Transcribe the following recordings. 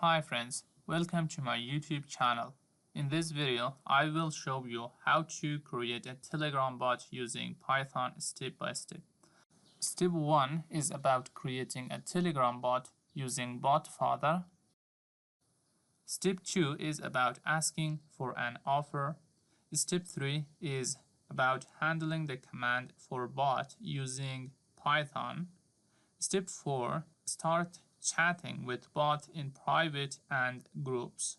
Hi friends, welcome to my YouTube channel. In this video, I will show you how to create a Telegram bot using Python step by step. Step 1 is about creating a Telegram bot using botfather. Step 2 is about asking for an offer. Step 3 is about handling the command for bot using Python. Step 4, start chatting with bot in private and groups.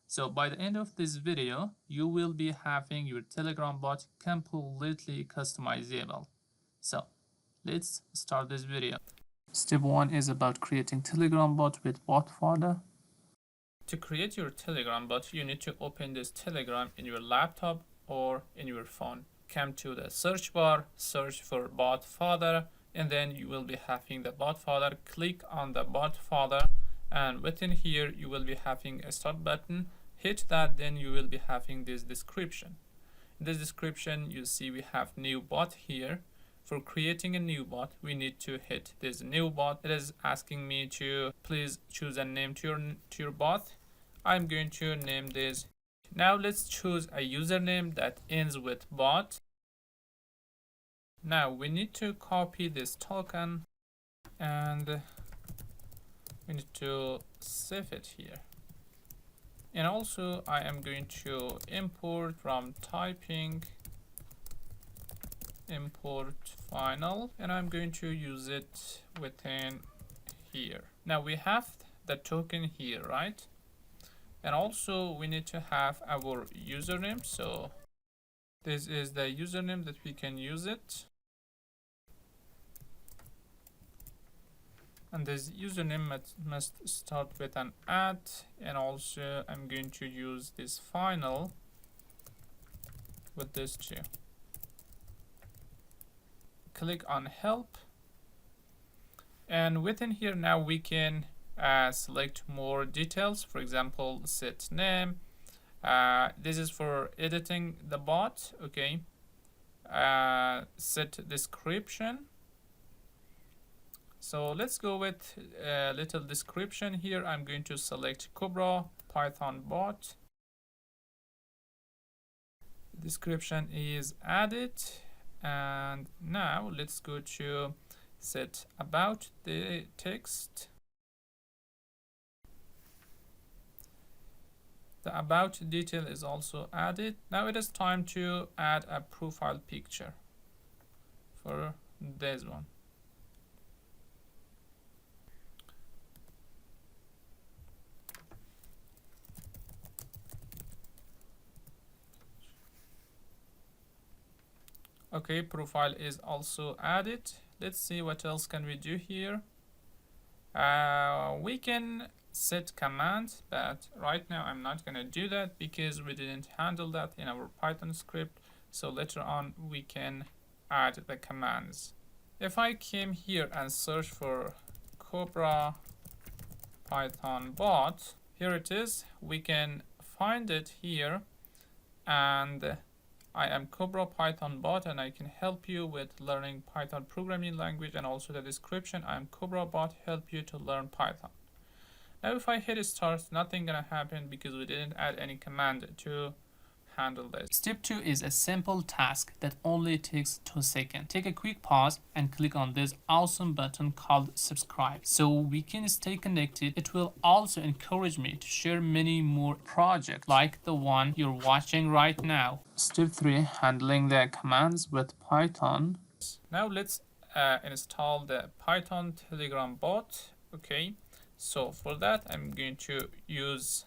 So by the end of this video, you will be having your Telegram bot completely customizable. So let's start this video. Step 1 is about creating Telegram bot with botfather. To create your Telegram bot, you need to open this Telegram in your laptop or in your phone. Come to the search bar, search for botfather, and then you will be having the botfather. Click on the botfather, and within here you will be having a start button. Hit that, then you will be having this description. In this description, you see we have new bot here. For creating a new bot, we need to hit this new bot. It is asking me to please choose a name to your bot. I'm going to name this. Now let's choose a username that ends with bot. Now we need to copy this token and we need to save it here. And also I am going to import from typing import final, and I'm going to use it within here. Now we have the token here, right? And also we need to have our username. So this is the username that we can use it. And this username must start with an @ and also I'm going to use this final with this too. Click on help, and within here now we can select more details. For example, set name. This is for editing the bot. Okay. Set description. So let's go with a little description here. I'm going to select Cobra Python bot. The description is added, and now let's go to set about the text. The about detail is also added. Now it is time to add a profile picture for this one. Okay, profile is also added. Let's see what else can we do here. We can set commands, but right now I'm not gonna do that because we didn't handle that in our Python script. So later on we can add the commands. If I came here and search for Cobra Python bot, here it is. We can find it here, and I am Cobra Python bot, and I can help you with learning Python programming language, and also the description. I am Cobra bot, help you to learn Python. Now if I hit start, nothing gonna happen because we didn't add any command to handle this. Step 2 is a simple task that only takes 2 seconds. Take a quick pause and click on this awesome button called subscribe so we can stay connected. It will also encourage me to share many more projects like the one you're watching right now. Step 3, handling the commands with Python. Now let's install the Python Telegram bot. Okay, so for that I'm going to use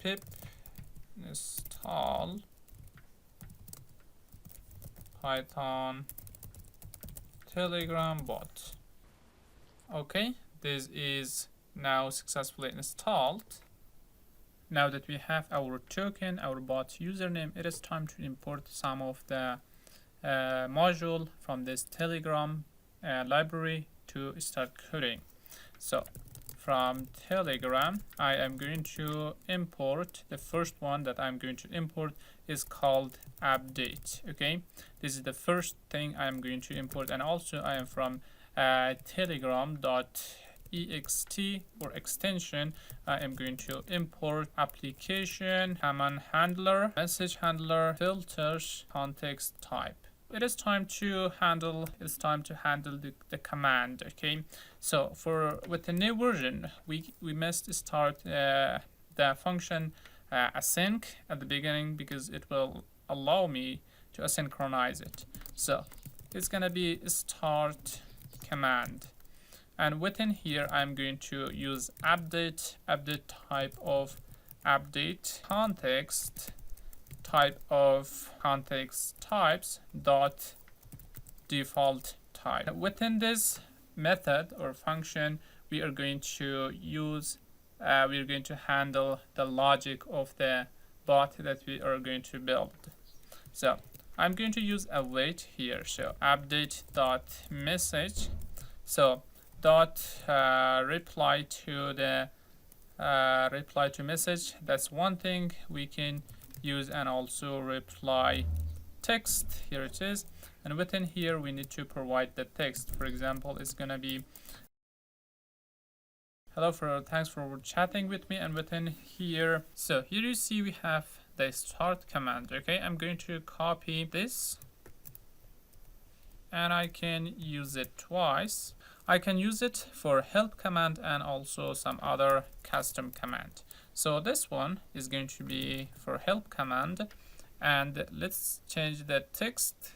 pip install Python Telegram bot. Okay, this is now successfully installed. Now that we have our token, our bot username, it is time to import some of the module from this Telegram library to start coding. So from Telegram, I am going to import. The first one that I'm going to import is called update. Okay, this is the first thing I'm going to import, and also I am from telegram.me ext or extension, I am going to import application, command handler, message handler, filters, context type. It's time to handle the command. Okay, so with the new version, we must start the function async at the beginning, because it will allow me to asynchronize it. So it's gonna be start command, and within here I'm going to use update type of update, context type of context types dot default type. Within this method or function, we are going to handle the logic of the bot that we are going to build. So I'm going to use await here. So update dot message. So dot reply to the reply to message. That's one thing we can use, and also reply text. Here it is. And within here we need to provide the text. For example, it's gonna be hello, thanks for chatting with me. And within here, so here you see we have the start command. Okay, I'm going to copy this, and I can use it twice. I can use it for help command and also some other custom command. So this one is going to be for help command, and let's change the text.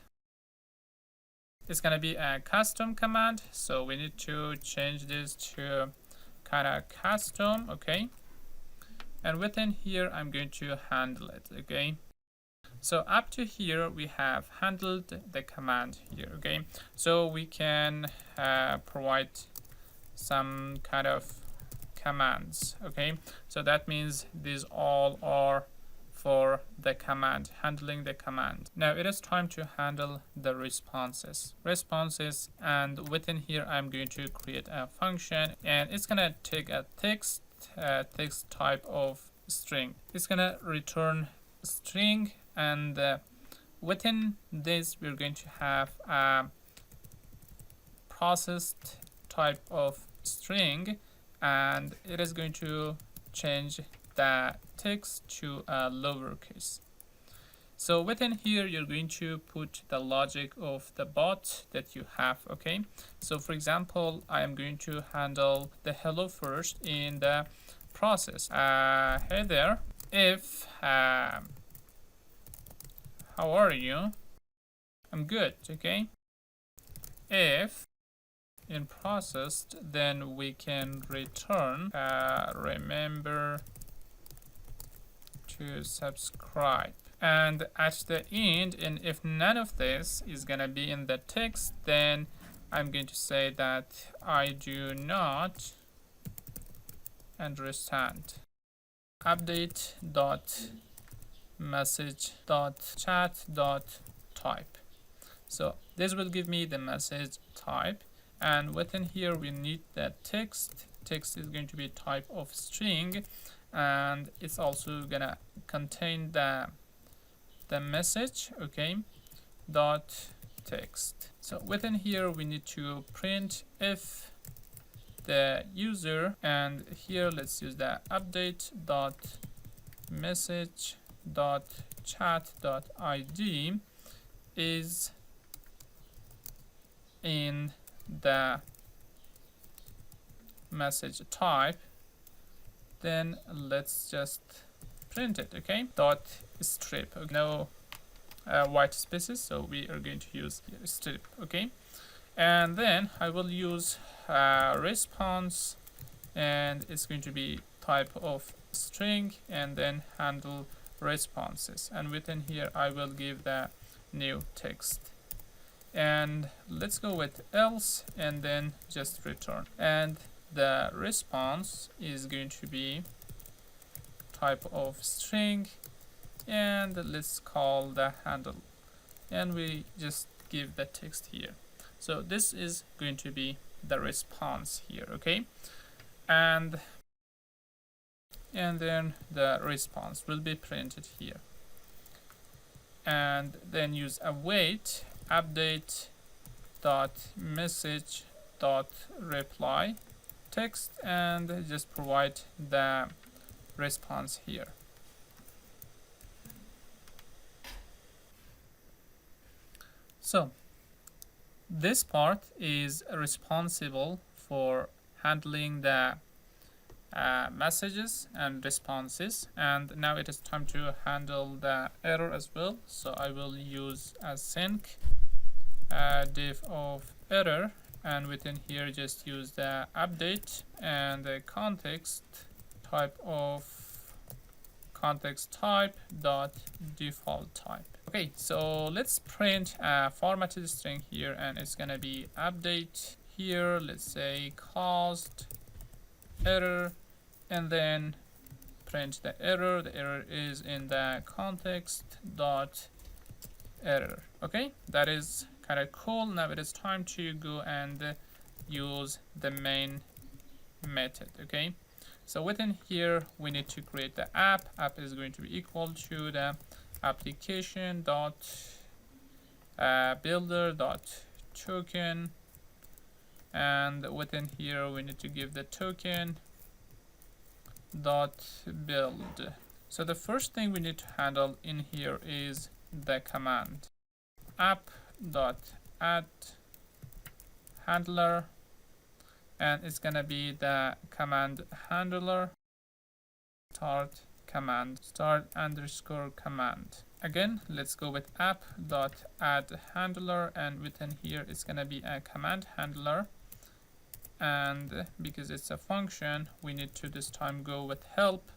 It's going to be a custom command, so we need to change this to kind of custom. Okay, and within here I'm going to handle it. Okay, so up to here we have handled the command here. Okay, so we can provide some kind of commands. Okay, so that means these all are for the command, handling the command. Now it is time to handle the responses, and within here I'm going to create a function, and it's gonna take a text type of string. It's gonna return string, and within this we're going to have a processed type of string, and it is going to change the text to a lowercase. So within here you're going to put the logic of the bot that you have. Okay, so for example, I am going to handle the hello first in the process. Hey there, if how are you? I'm good. Okay, if in processed, then we can return remember to subscribe. And at the end, and if none of this is gonna be in the text, then I'm going to say that I do not understand. Update dot message dot chat dot type. So this will give me the message type, and within here we need the text. Text is going to be type of string, and it's also gonna contain the message. Okay, dot text. So within here we need to print if the user, and here let's use the update dot message dot chat dot id is in the message type, then let's just print it. Okay, dot strip. Okay. No white spaces, so we are going to use strip. Okay, and then I will use response, and it's going to be type of string, and then handle responses, and within here I will give the new text. And let's go with else, and then just return, and the response is going to be type of string, and let's call the handle, and we just give the text here. So this is going to be the response here. Okay, and then the response will be printed here, and then use await update dot message dot reply text and just provide the response here. So this part is responsible for handling the messages and responses, and now it is time to handle the error as well. So I will use async div of error, and within here just use the update and the context type of context type dot default type. Okay, so let's print a formatted string here, and it's gonna be update here. Let's say caused error, and then print the error. The error is in the context dot error. Okay, that is kind of cool. Now it is time to go and use the main method. Okay, so within here we need to create the app. App is going to be equal to the application dot builder dot token, and within here we need to give the token dot build. So the first thing we need to handle in here is the command app dot add handler, and it's gonna be the command handler start command start underscore command. Again, let's go with app dot add handler, and within here it's gonna be a command handler, and because it's a function we need to this time go with help,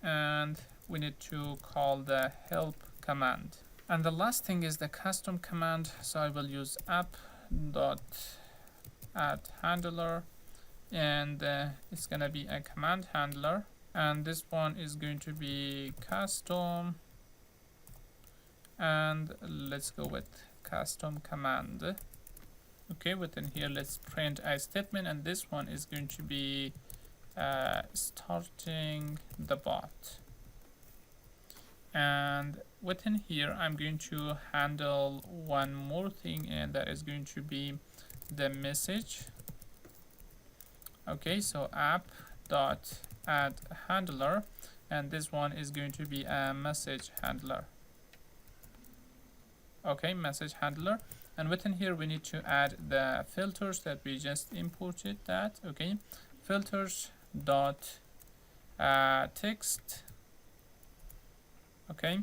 and we need to call the help command. And the last thing is the custom command, so I will use app dot add handler, and it's gonna be a command handler, and this one is going to be custom, and let's go with custom command. Okay, within here let's print a statement, and this one is going to be starting the bot. And within here I'm going to handle one more thing, and that is going to be the message. Okay, so app dot add handler, and this one is going to be a message handler. Okay, message handler, and within here we need to add the filters that we just imported that. Okay, filters dot text. Okay,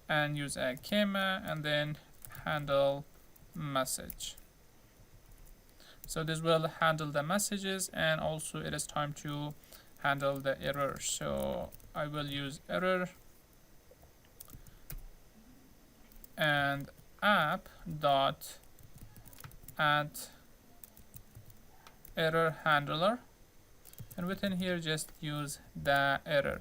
and use a comma, and then handle message. So this will handle the messages, and also it is time to handle the error. So I will use error and app dot add error handler, and within here just use the error.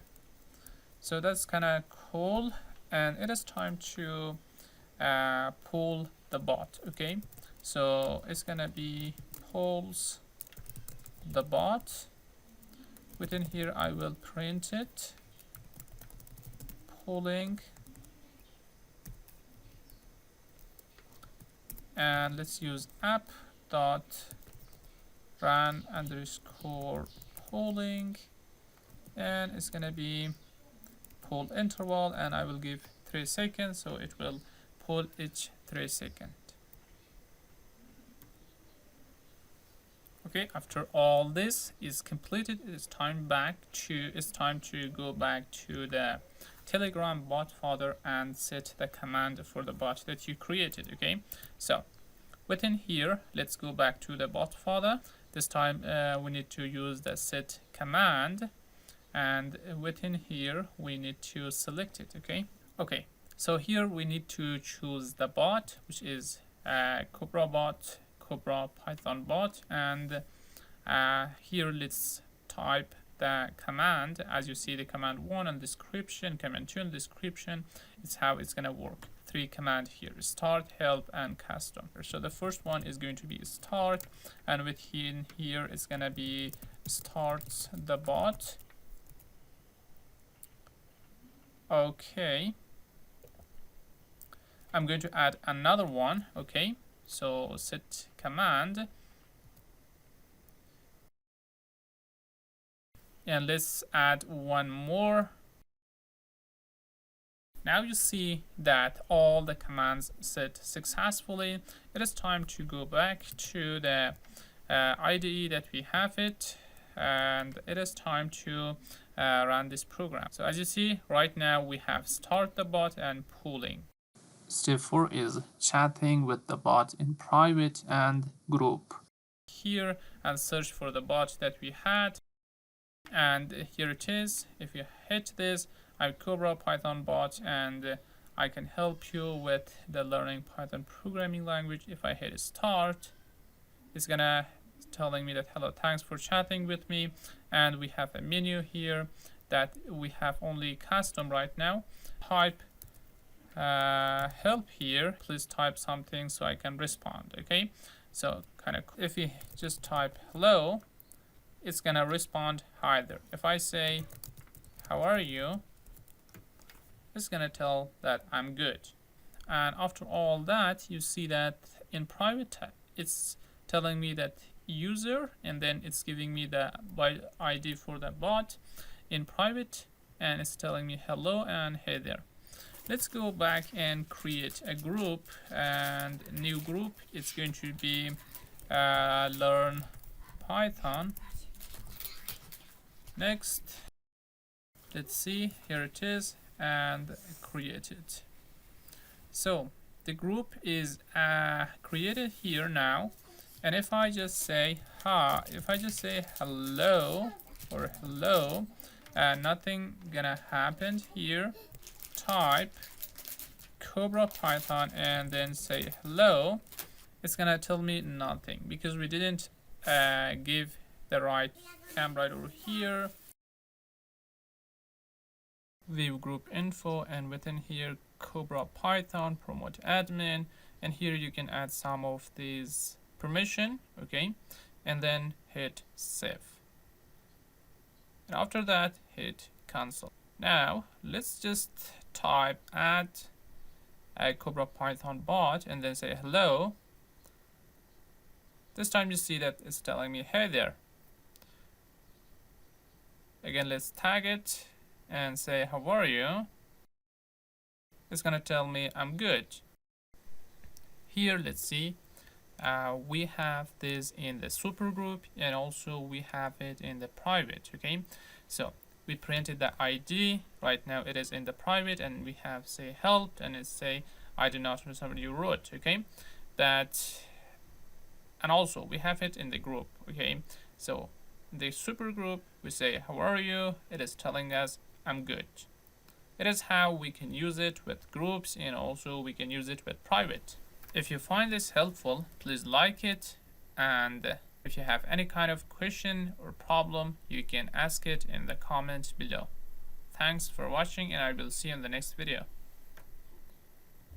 So that's kind of cool, and it is time to pull the bot. Okay, so it's gonna be pulls the bot. Within here I will print it pulling, and let's use app dot run underscore polling, and it's gonna be pull interval, and I will give 3 seconds, so it will pull each 3 seconds. Okay, after all this is completed, it's time to go back to the Telegram bot folder and set the command for the bot that you created. Okay, so within here let's go back to the bot folder. This time we need to use the set command, and within here we need to select it. Okay, so here we need to choose the bot, which is Cobra bot, Cobra Python bot, and here let's type the command. As you see, the command 1 and description, command 2 and description, it's how it's gonna work. 3 command here: start, help, and custom. So the first one is going to be start, and within here it's gonna be starts the bot. Okay, I'm going to add another one. Okay, so set command And let's add one more. Now you see that all the commands set successfully. It is time to go back to the IDE that we have it, and it is time to run this program. So as you see right now, we have start the bot and pooling. Step 4 is chatting with the bot in private and group. Here and search for the bot that we had, and here it is. If you hit this, I have Cobra Python bot, and I can help you with the learning Python programming language. If I hit start, it's gonna telling me that hello, thanks for chatting with me, and we have a menu here that we have only custom right now. Type help here, please type something so I can respond. Okay, so kind of if we just type hello, it's gonna respond hi there. If I say how are you, it's gonna tell that I'm good. And after all that, you see that in private it's telling me that user, and then it's giving me the ID for the bot in private, and it's telling me hello and hey there. Let's go back and create a group, and new group, it's going to be learn Python. Next, let's see, here it is, and create it. So the group is created here now, and if I just say hello or hello, nothing gonna happen here. Type Cobra Python and then say hello, it's gonna tell me nothing because we didn't give the right camp right over here. View group info, and within here Cobra Python promote admin, and here you can add some of these permission. Okay, and then hit save, and after that hit cancel. Now let's just type add a Cobra Python bot and then say hello. This time you see that it's telling me hey there. Again, let's tag it and say how are you. It's gonna tell me I'm good. Here, let's see, we have this in the super group, and also we have it in the private. Okay, so we printed the ID. Right now it is in the private, and we have say help, and it's say I do not understand what you wrote. Okay, that, and also we have it in the group. Okay, so the super group, we say how are you, it is telling us I'm good. It is how we can use it with groups, and also we can use it with private. If you find this helpful, please like it, and if you have any kind of question or problem, you can ask it in the comments below. Thanks for watching, and I will see you in the next video.